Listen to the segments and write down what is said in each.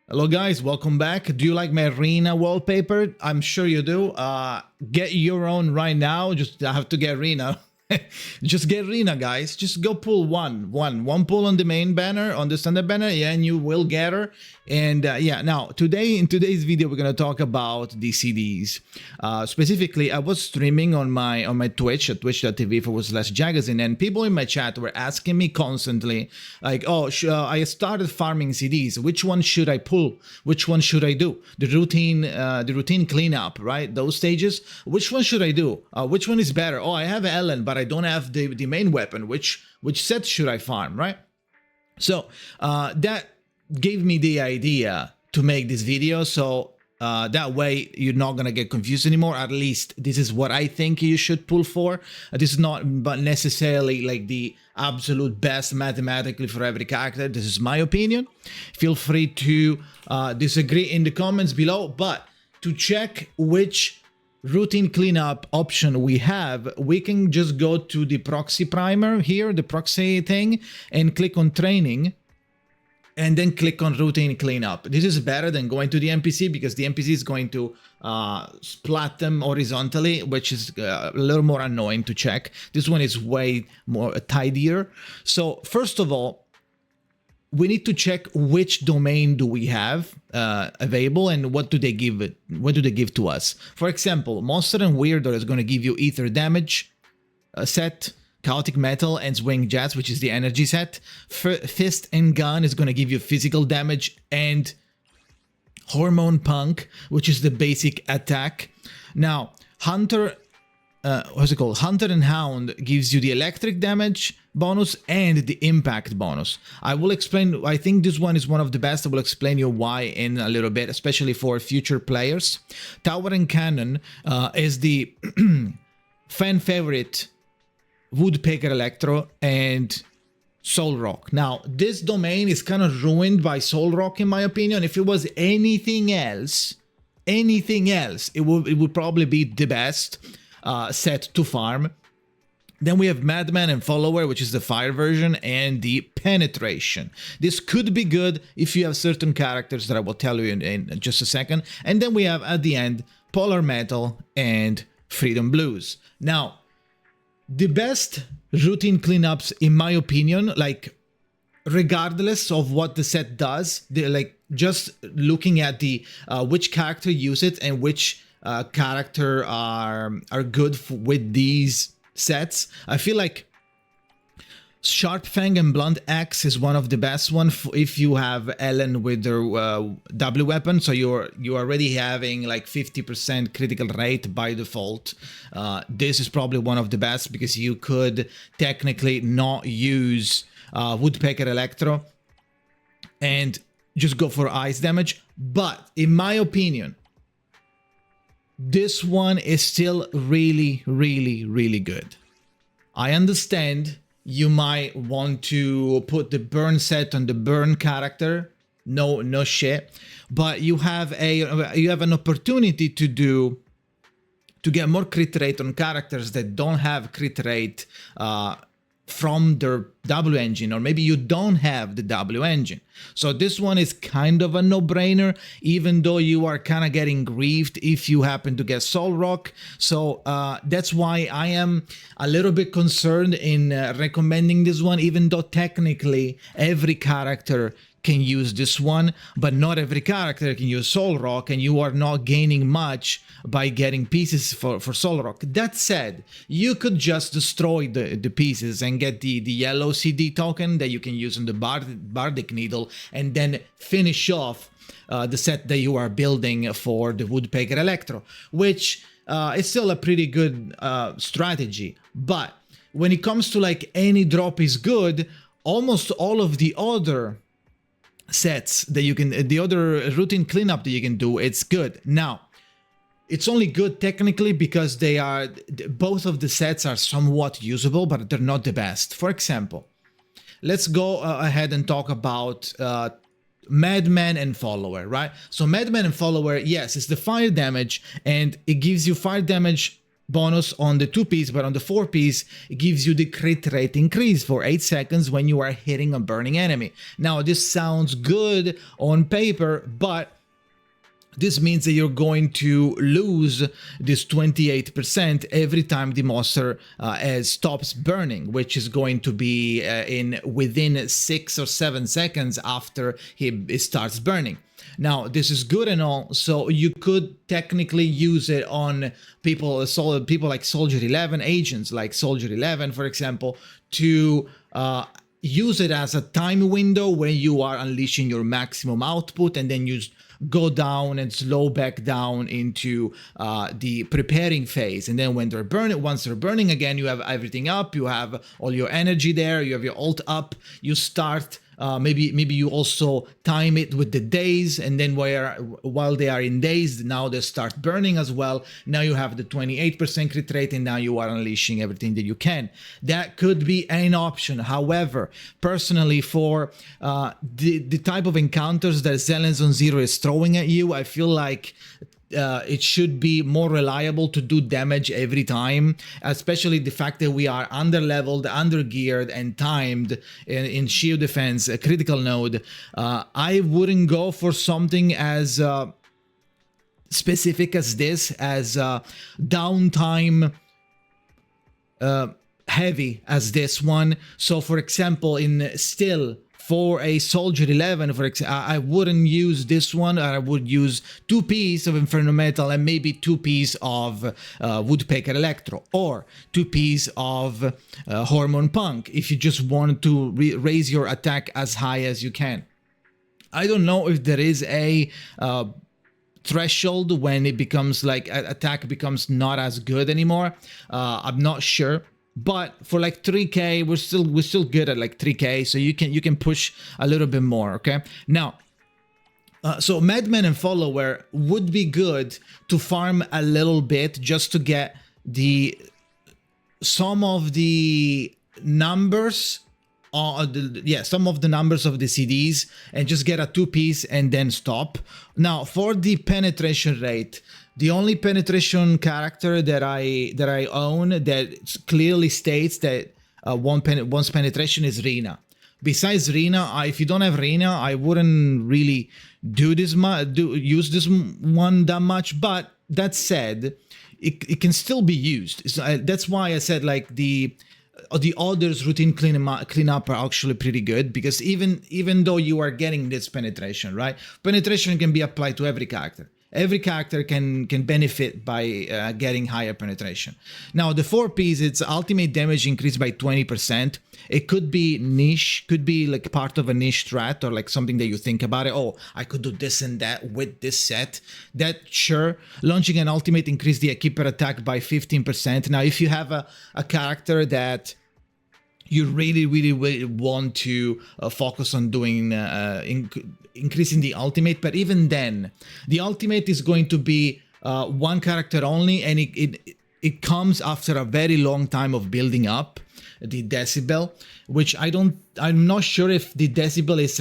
Hello guys, welcome back. Do you like my arena wallpaper? I'm sure you do. Get your own right now. Just have to get arena. Just get arena, guys. Just go pull one pull on the main banner, on the standard banner, yeah, and you will get her. And yeah, now in today's video, we're gonna talk about the CDs. Specifically, I was streaming on my Twitch at twitch.tv/Jakazin, and people in my chat were asking me constantly, like, "Oh, I started farming CDs. Which one should I pull? Which one should I do? The routine cleanup, right? Those stages. Which one should I do? Which one is better? Oh, I have Ellen, but I don't have the main weapon. Which set should I farm, right?" So that gave me the idea to make this video, so that way you're not gonna get confused anymore. At least this is what I think you should pull for. This is not but necessarily like the absolute best mathematically for every character. This is my opinion. Feel free to disagree in the comments below, but to check which routine cleanup option we have, we can just go to the proxy primer here, the proxy thing, and click on training, and then click on routine cleanup. This is better than going to the NPC because the NPC is going to splat them horizontally, which is a little more annoying to check. This one is way more tidier. So first of all, we need to check which domain do we have available and what do they give it? What do they give to us? For example, Monster and Weirdo is going to give you ether damage set, Chaotic Metal and Swing Jets, which is the energy set. Fist and Gun is going to give you physical damage, and Hormone Punk, which is the basic attack. Now, Hunter and Hound gives you the electric damage bonus and the impact bonus. I will explain, I think this one is one of the best. I will explain you why in a little bit, especially for future players. Tower and Cannon is the fan favorite Woodpecker Electro and Soul Rock. Now, this domain is kind of ruined by Soul Rock, in my opinion. If it was anything else, it would probably be the best set to farm. Then we have Madman and Follower, which is the fire version, and the penetration. This could be good if you have certain characters that I will tell you in just a second. And then we have, at the end, Polar Metal and Freedom Blues. Now, the best routine cleanups, in my opinion, like regardless of what the set does, like just looking at the which character use it and which character are good with these sets, I feel like Sharp Fang and Blunt Axe is one of the best one if you have Ellen with their W weapon, so you're already having like 50% critical rate by default. This is probably one of the best because you could technically not use Woodpecker Electro and just go for ice damage, but in my opinion, this one is still really good. I understand you might want to put the burn set on the burn character. No shit. But you have an opportunity to get more crit rate on characters that don't have crit rate from their W engine, or maybe you don't have the W engine. So this one is kind of a no-brainer, even though you are kind of getting griefed if you happen to get Soul Rock. So that's why I am a little bit concerned in recommending this one, even though technically every character can use this one, but not every character can use Soul Rock, and you are not gaining much by getting pieces for Soul Rock. That said, you could just destroy the pieces and get the yellow CD token that you can use on the Bardic Needle, and then finish off the set that you are building for the Woodpecker Electro, which is still a pretty good strategy. But when it comes to like any drop is good, almost all of the other sets that you can, the other routine cleanup that you can do, it's good. Now, it's only good technically because they are, both of the sets are somewhat usable, but they're not the best. For example, let's go ahead and talk about Madman and Follower, right? So Madman and Follower, yes, it's the fire damage, and it gives you fire damage bonus on the 2-piece, but on the 4-piece, it gives you the crit rate increase for 8 seconds when you are hitting a burning enemy. Now, this sounds good on paper, but this means that you're going to lose this 28% every time the monster stops burning, which is going to be within 6 or 7 seconds after it starts burning. Now, this is good and all, so you could technically use it on people like Soldier 11, agents like Soldier 11, for example, to use it as a time window when you are unleashing your maximum output, and then you go down and slow back down into the preparing phase. And then when they're burning, once they're burning again, you have everything up, you have all your energy there, you have your ult up, you start maybe you also time it with the days, and then while they are in days, now they start burning as well. Now you have the 28% crit rate, and now you are unleashing everything that you can. That could be an option. However, personally, for the type of encounters that Zenless on Zero is throwing at you, I feel like it should be more reliable to do damage every time, especially the fact that we are under-leveled, under-geared, and timed in shield defense, a critical node. I wouldn't go for something as specific as this, as downtime heavy as this one. So, for example, for a Soldier 11, I wouldn't use this one. I would use 2-piece of Inferno Metal and maybe 2-piece of Woodpecker Electro, or 2-piece of Hormone Punk if you just want to raise your attack as high as you can. I don't know if there is a threshold when it becomes like attack becomes not as good anymore. I'm not sure. But for like 3k, we're still good at like 3k, so you can push a little bit more, okay? Now, so Madman and Follower would be good to farm a little bit just to get some of the numbers of the numbers of the CDs, and just get a 2-piece and then stop. Now, for the penetration rate, the only penetration character that I own that clearly states that one's penetration is Rina. Besides Rina, if you don't have Rina, I wouldn't really use this one that much. But that said, it can still be used. So that's why I said like the others routine cleanup are actually pretty good, because even though you are getting this penetration, right? Penetration can be applied to every character. Every character can benefit by getting higher penetration. Now, the 4-piece, its ultimate damage increased by 20%. It could be niche, could be like part of a niche strat, or like something that you think about it. Oh, I could do this and that with this set. That, sure. Launching an ultimate increased the keeper attack by 15%. Now, if you have a character that you really want to focus on doing increasing the ultimate, but even then, the ultimate is going to be one character only, and it comes after a very long time of building up the decibel, which I'm not sure if the decibel is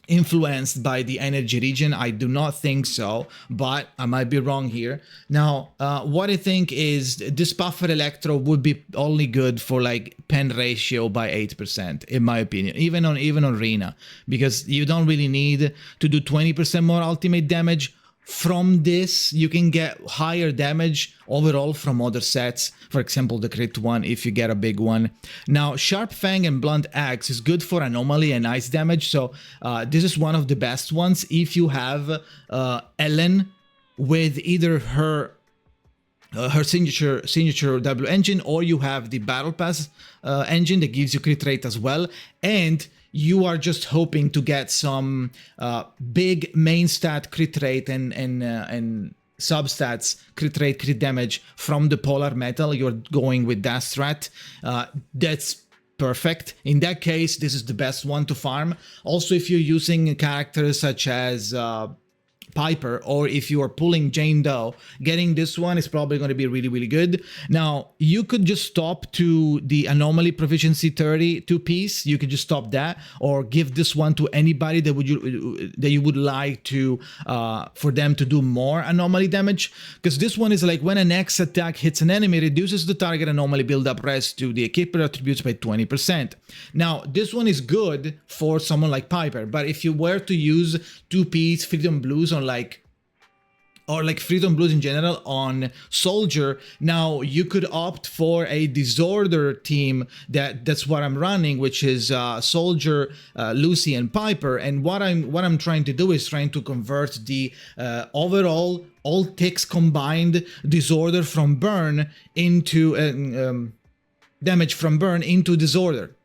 influenced by the energy region. I do not think so, but I might be wrong here. Now, what I think is this Woodpecker Electro would be only good for like pen ratio by 8%, in my opinion, even on Rina, because you don't really need to do 20% more ultimate damage. From this, you can get higher damage overall from other sets, for example the crit one if you get a big one. Now, Sharp Fang and Blunt Axe is good for anomaly and ice damage, so this is one of the best ones if you have Ellen with either her signature W engine, or you have the Battle Pass engine that gives you crit rate as well, and you are just hoping to get some big main stat crit rate and substats crit rate, crit damage from the Polar Metal. You're going with that strat. That's perfect. In that case, this is the best one to farm. Also, if you're using characters such as Piper, or if you are pulling Jane Doe, getting this one is probably going to be really, really good. Now, you could just stop to the Anomaly Proficiency 30 2-piece. You could just stop that, or give this one to anybody that you would like to for them to do more anomaly damage, because this one is like when an X attack hits an enemy, reduces the target anomaly build-up rest to the equiper attributes by 20%. Now, this one is good for someone like Piper, but if you were to use 2-piece Freedom Blues on like Freedom Blues in general on Soldier, now you could opt for a Disorder team that's what I'm running, which is Soldier, Lucy, and Piper. And what I'm trying to do is trying to convert the overall all ticks combined Disorder from burn into damage from burn into Disorder.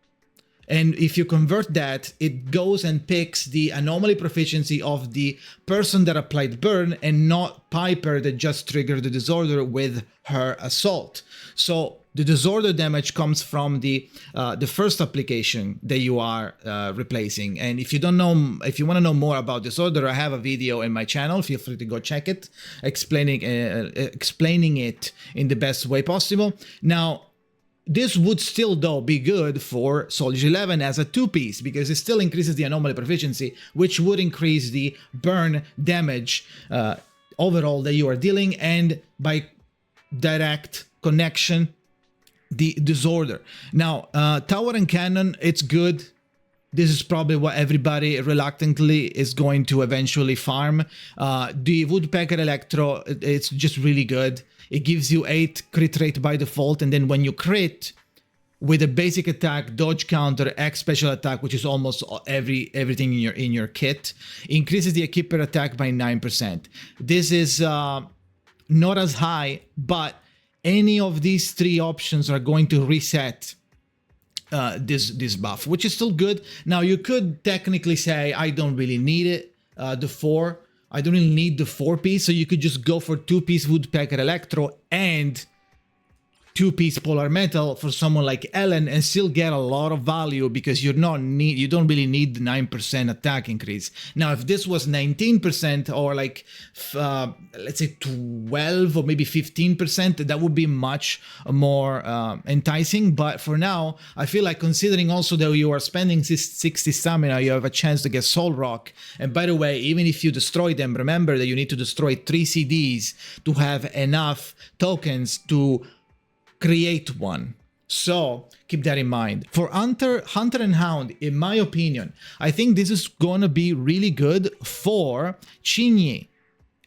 And if you convert that, it goes and picks the anomaly proficiency of the person that applied burn and not Piper that just triggered the disorder with her assault. So the disorder damage comes from the first application that you are replacing. And if you want to know more about disorder, I have a video in my channel. Feel free to go check it, explaining it in the best way possible. Now, this would still, though, be good for Soldier 11 as a 2-piece, because it still increases the anomaly proficiency, which would increase the burn damage overall that you are dealing, and by direct connection, the disorder. Now, Tower and Cannon, it's good. This is probably what everybody reluctantly is going to eventually farm. The Woodpecker Electro, it's just really good. It gives you 8 crit rate by default, and then when you crit with a basic attack, dodge counter, X special attack, which is almost everything in your kit, increases the equiper attack by 9%. This is not as high, but any of these 3 options are going to reset this buff, which is still good. Now, you could technically say, I don't really need it, I don't really need the 4-piece, so you could just go for 2-piece Woodpecker Electro and 2-piece Polar Metal for someone like Ellen and still get a lot of value, because you don't really need the 9% attack increase. Now, if this was 19% or like let's say 12 or maybe 15%, that would be much more enticing. But for now, I feel like, considering also that you are spending 60 stamina, you have a chance to get Soul Rock. And by the way, even if you destroy them, remember that you need to destroy 3 CDs to have enough tokens to create one. So keep that in mind. For Hunter and Hound, in my opinion, I think this is going to be really good for Chinyi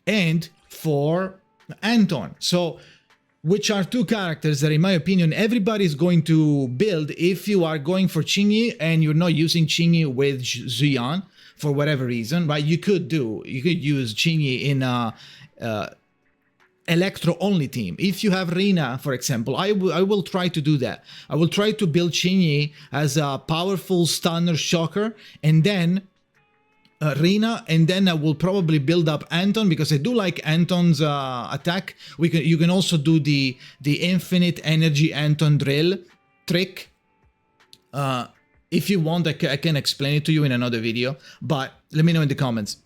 and for Anton. So, which are 2 characters that, in my opinion, everybody is going to build if you are going for Chinyi and you're not using Chinyi with Zuyan for whatever reason, right? You could use Chinyi in a Electro only team. If you have Rina, for example, I will try to do that. I will try to build Chinyi as a powerful stunner shocker, and then Rina, and then I will probably build up Anton, because I do like Anton's attack. You can also do the infinite energy Anton drill trick. If you want, I can explain it to you in another video, but let me know in the comments.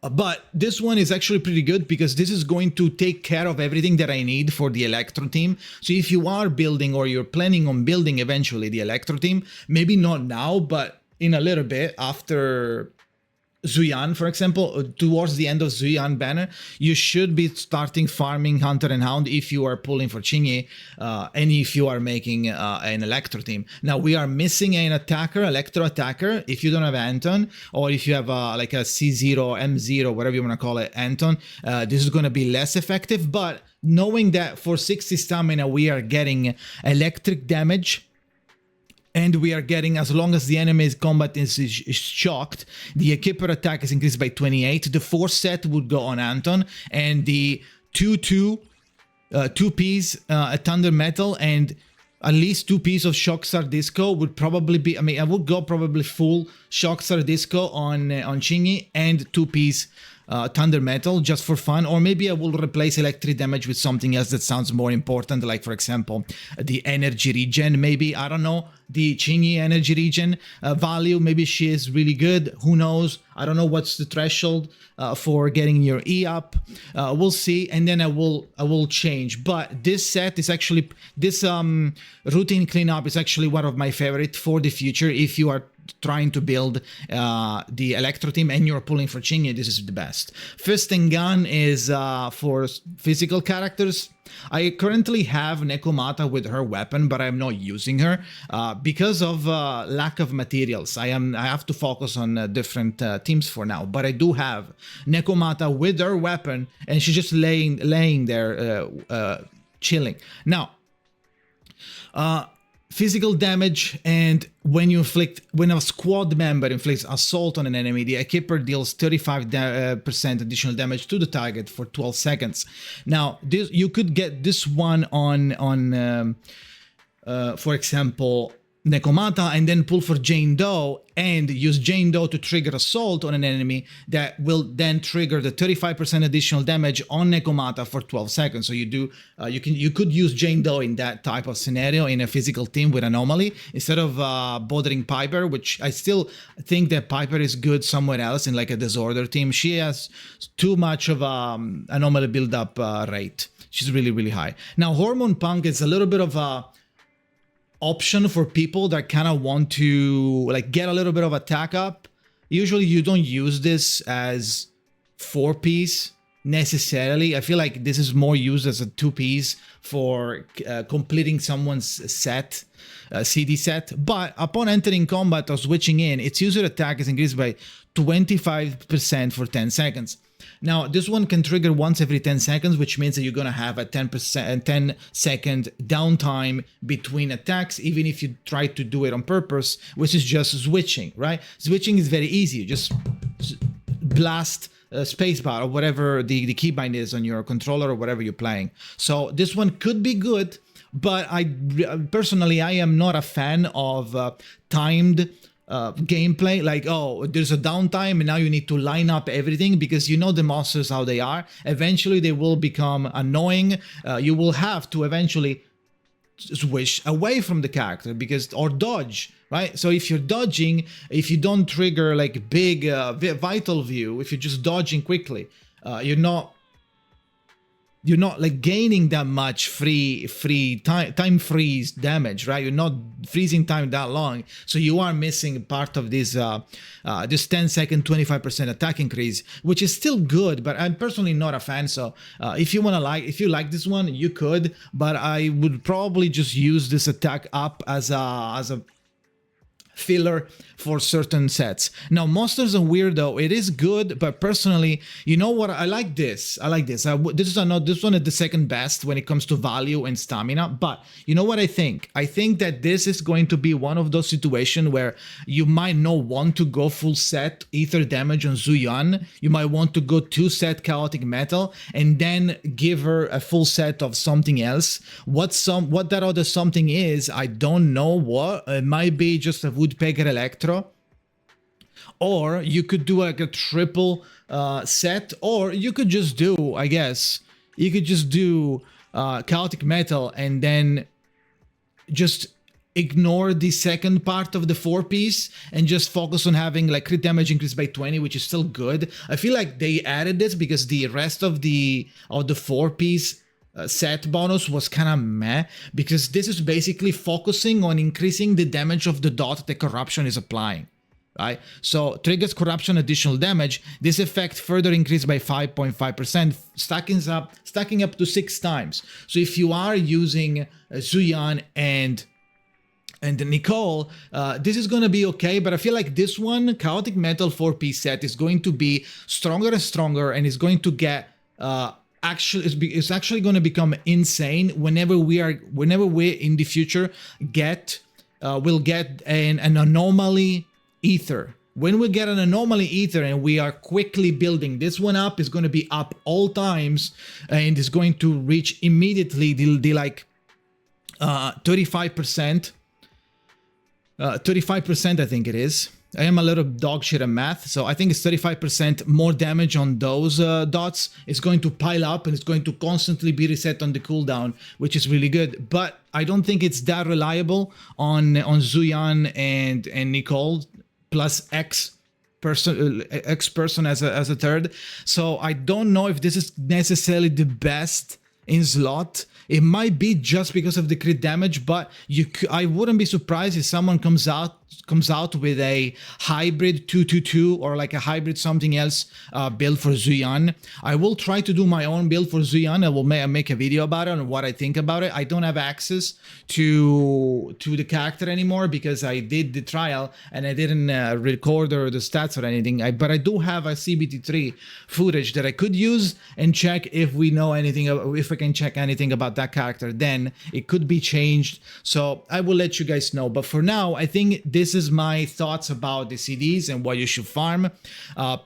But this one is actually pretty good, because this is going to take care of everything that I need for the Electro team. So if you are building, or you're planning on building eventually the Electro team, maybe not now, but in a little bit after Zuyan, for example, towards the end of Zuyan banner, you should be starting farming Hunter and Hound if you are pulling for Chinyi, and if you are making an Electro team. Now, we are missing an attacker, Electro attacker. If you don't have Anton, or if you have like a C0, M0, whatever you want to call it, Anton, this is going to be less effective. But knowing that for 60 stamina, we are getting electric damage, and we are getting, as long as the enemy's combat is shocked, the equiper attack is increased by 28. The 4 set would go on Anton, and the 2-piece Thunder Metal and at least 2-piece of Shockstar Disco would probably be, I would go probably full Shockstar Disco on Chinyi, and 2-piece Thunder Metal just for fun, or maybe I will replace electric damage with something else that sounds more important, like for example the energy regen, maybe, I don't know, the Chingy energy regen value, maybe she is really good, who knows, I don't know what's the threshold for getting your E up, we'll see, and then I will change. But this set is actually, this routine cleanup is actually one of my favorite for the future. If you are trying to build the Electro team and you're pulling for Chingy, this is the best. Fist and Gun is for physical characters. I currently have Nekomata with her weapon, but I'm not using her because of lack of materials. I have to focus on different teams for now, but I do have Nekomata with her weapon, and she's just laying there chilling. Now, physical damage, and when a squad member inflicts assault on an enemy, the equiper deals 35% additional damage to the target for 12 seconds. Now, you could get this one on for example, Nekomata, and then pull for Jane Doe and use Jane Doe to trigger assault on an enemy that will then trigger the 35% additional damage on Nekomata for 12 seconds. So you could use Jane Doe in that type of scenario in a physical team with Anomaly instead of bothering Piper, which I still think that Piper is good somewhere else in like a Disorder team. She has too much of Anomaly build-up rate. She's really, really high. Now, Hormone Punk is a little bit of a option for people that kind of want to like get a little bit of attack up. Usually you don't use this as 4-piece necessarily. I feel like this is more used as a 2-piece for completing someone's set, CD set. But upon entering combat or switching in, its user attack is increased by 25% for 10 seconds. Now, this one can trigger once every 10 seconds, which means that you're going to have a 10-second downtime between attacks, even if you try to do it on purpose, which is just switching, right? Switching is very easy. You just blast spacebar or whatever the keybind is on your controller or whatever you're playing. So this one could be good, but personally, I am not a fan of timed gameplay, like, oh, there's a downtime and now you need to line up everything, because you know the monsters how they are. Eventually they will become annoying. You will have to eventually switch away from the character or dodge, right? So if you're dodging, if you don't trigger like big vital view, if you're just dodging quickly, you're not like gaining that much time freeze damage, right? You're not freezing time that long, so you are missing part of this 10-second 25% attack increase, which is still good, but I'm personally not a fan. So if you like this one, you could, but I would probably just use this attack up as a filler for certain sets. Now, Monsters and Weirdo, it is good, but personally, you know what? I like this. This one is the second best when it comes to value and stamina. But you know what I think? I think that this is going to be one of those situations where you might not want to go full set ether damage on Zuyan. You might want to go 2-set chaotic metal and then give her a full set of something else. What that other something is, I don't know what. It might be just a Woodpecker Electro. Or you could do like a triple set, or you could just do, I guess, chaotic metal and then just ignore the second part of the 4-piece and just focus on having like crit damage increased by 20, which is still good. I feel like they added this because the rest of the 4-piece set bonus was kind of meh, because this is basically focusing on increasing the damage of the dot the corruption is applying. Right? So triggers corruption additional damage. This effect further increased by 5.5%, stacking up to 6 times. So if you are using Zuyan and Nicole, this is going to be okay, but I feel like this one, Chaotic Metal 4-piece set, is going to be stronger and stronger, and is going to get it's actually going to become insane whenever we in the future will get an anomaly ether. When we get an anomaly ether and we are quickly building this one up, is going to be up all times and is going to reach immediately the like 35%. 35% I think it is. I am a little dog shit at math, so I think it's 35% more damage on those dots. It's going to pile up and it's going to constantly be reset on the cooldown, which is really good. But I don't think it's that reliable on Zuyan and Nicole plus X person as a third. So I don't know if this is necessarily the best in slot. It might be just because of the crit damage, but I wouldn't be surprised if someone comes out with a hybrid 222 or like a hybrid something else build for Zuyan. I will try to do my own build for Zuyan. I will make a video about it and what I think about it. I don't have access to the character anymore because I did the trial and I didn't record the stats or anything. But I do have a CBT3 footage that I could use and check if we know anything, if I can check anything about that character. Then it could be changed. So I will let you guys know. But for now, I think this is my thoughts about the CDs and what you should farm.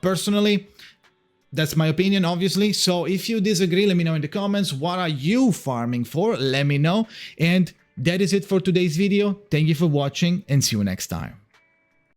Personally, that's my opinion, obviously. So if you disagree, let me know in the comments. What are you farming for? Let me know. And that is it for today's video. Thank you for watching and see you next time.